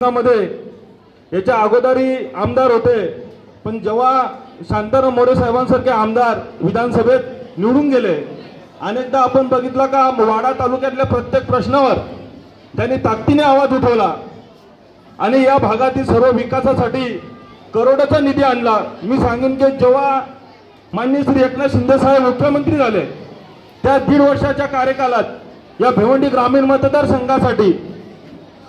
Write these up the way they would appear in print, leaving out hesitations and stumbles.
मध्ये याच्या अगोदरही आमदार होते, पण जेव्हा शांताराम मोरे साहेबांसारखे आमदार विधानसभेत निवडून गेले, अनेकदा आपण बघितलं का वाडा तालुक्यातल्या प्रत्येक प्रश्नावर त्यांनी ताकदीने आवाज उठवला आणि या भागातील सर्व विकासासाठी करोडोचा निधी आणला। मी सांगेन की जेव्हा माननीय श्री एकनाथ शिंदे साहेब मुख्यमंत्री झाले त्या 1.5 वर्षाच्या कार्यकालात या भिवंडी ग्रामीण मतदारसंघासाठी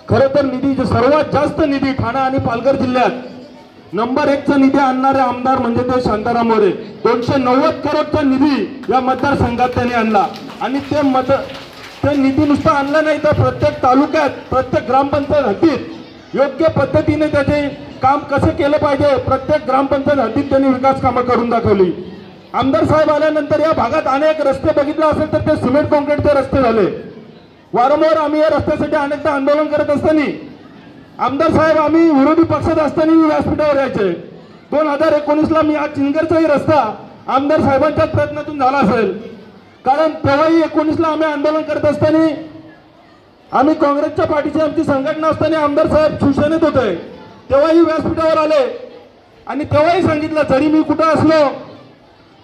खरं तर निधी सर्वात जास्त निधी ठाणे आणि पालघर जिल्ह्यात नंबर 1 चा निधी आणणारे आमदार म्हणजे ते शांताराम मोरे। 290 करोडचा निधी या मतदारसंघात त्यांनी आणला आणि ते निधी नुसता आणला नाही तर प्रत्येक तालुक्यात प्रत्येक ग्रामपंचायत हद्दीत योग्य पद्धतीने त्याचे काम कसे केले पाहिजे प्रत्येक ग्रामपंचायत हद्दीत त्यांनी विकास कामे करून दाखवली। आमदार साहेब आल्यानंतर या भागात अनेक रस्ते बघितले असेल तर ते सिमेंट काँक्रीटचे रस्ते झाले। वारंवार आम्ही या रस्त्यासाठी अनेकदा आंदोलन करत असताना आमदार साहेब आम्ही विरोधी पक्षात असताना व्यासपीठावर यायचे। 2019 ला मी आज चिंगरचाही रस्ता आमदार साहेबांच्याच प्रयत्नातून झाला असेल, कारण तेव्हाही 19 ला आम्ही आंदोलन करत असताना आम्ही काँग्रेसच्या पार्टीची आमची संघटना असताना आमदार साहेब शिवसेनेत होते, तेव्हाही व्यासपीठावर आले आणि तेव्हाही सांगितलं जरी मी कुठं असलो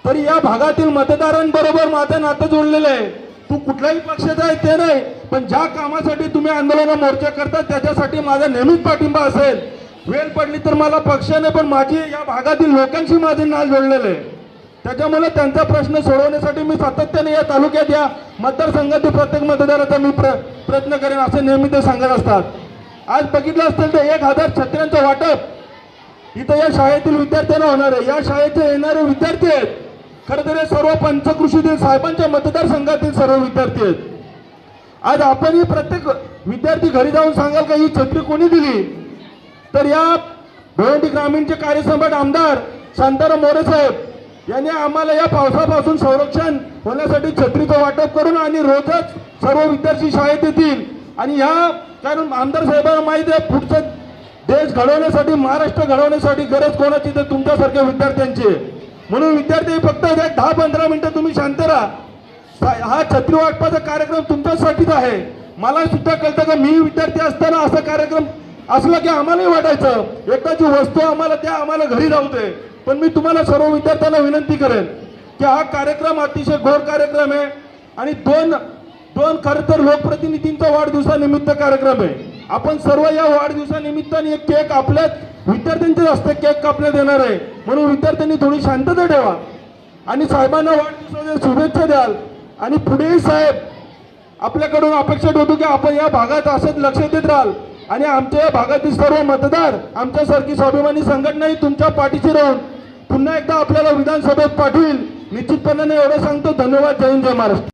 तरी या भागातील मतदारांबरोबर माझं नातं जोडलेलं आहे। तू कुठल्याही पक्षाचा आहे ते नाही, पण ज्या कामासाठी तुम्ही आंदोलन मोर्चा करता त्याच्यासाठी माझा नेहमीच पाठिंबा असेल। वेळ पडली तर मला पक्षाने पण माझी या भागातील लोकांशी माझे नाळ जोडलेले आहे, त्याच्यामुळे त्यांचा प्रश्न सोडवण्यासाठी मी सातत्याने या तालुक्यात या मतदारसंघातील प्रत्येक मतदाराचा मी प्रयत्न करेन असे नेहमी ते सांगत असतात। आज बघितलं असेल तर 1000 छत्र्यांचं वाटप इथं या शाळेतील विद्यार्थ्यांना होणार आहे। या शाळेचे येणारे विद्यार्थी आहेत खरं तर हे सर्व पंचकृषीतील साहेबांच्या मतदारसंघातील सर्व विद्यार्थी आहेत। आज आपणही प्रत्येक विद्यार्थी घरी जाऊन सांगाल का ही छत्री कोणी दिली, तर या भिवंडी ग्रामीणचे कार्यसम्राट आमदार शांताराम मोरे साहेब यांनी आम्हाला या पावसापासून संरक्षण होण्यासाठी छत्रीचं वाटप करून आणि रोजच सर्व विद्यार्थी शाळेत येतील आणि ह्या कारण आमदार साहेबांना माहिती आहे पुढचा देश घडवण्यासाठी महाराष्ट्र घडवण्यासाठी गरज कोणाची तर तुमच्यासारख्या विद्यार्थ्यांची आहे। म्हणून विद्यार्थी फक्त 10-15 मिनिटं तुम्ही शांत राहा। हा छत्री वाटपाचा कार्यक्रम तुमच्यासाठीच आहे। मला सुद्धा कळतं का मी विद्यार्थी असताना असा कार्यक्रम असला की आम्हालाही वाटायचं एकाची वस्तू आम्हाला त्या आम्हाला घरी राहू दे, पण मी तुम्हाला सर्व विद्यार्थ्यांना विनंती करेन की हा कार्यक्रम अतिशय गोड कार्यक्रम आहे आणि दोन खरं तर लोकप्रतिनिधींचा वाढदिवसानिमित्त कार्यक्रम आहे। आपण सर्व या वाढदिवसानिमित्ताने एक केक आपल्याच विद्यार्थ्यांच्या हस्ते केक कापण्यात येणार आहे, म्हणून विद्यार्थ्यांनी थोडी शांतता ठेवा आणि साहेबांना वाढदिवसाच्या शुभेच्छा द्याल। आणि पुढेही साहेब आपल्याकडून अपेक्षा ठेवतो की आपण या भागात असंच लक्ष देत राहाल आणि आमच्या या भागातील सर्व मतदार आमच्यासारखी स्वाभिमानी संघटनाही तुमच्या पाठीशी राहून पुन्हा एकदा आपल्याला विधानसभेत पाठवेल निश्चितपणे एवढं सांगतो। धन्यवाद। जय हिंद, जय महाराष्ट्र।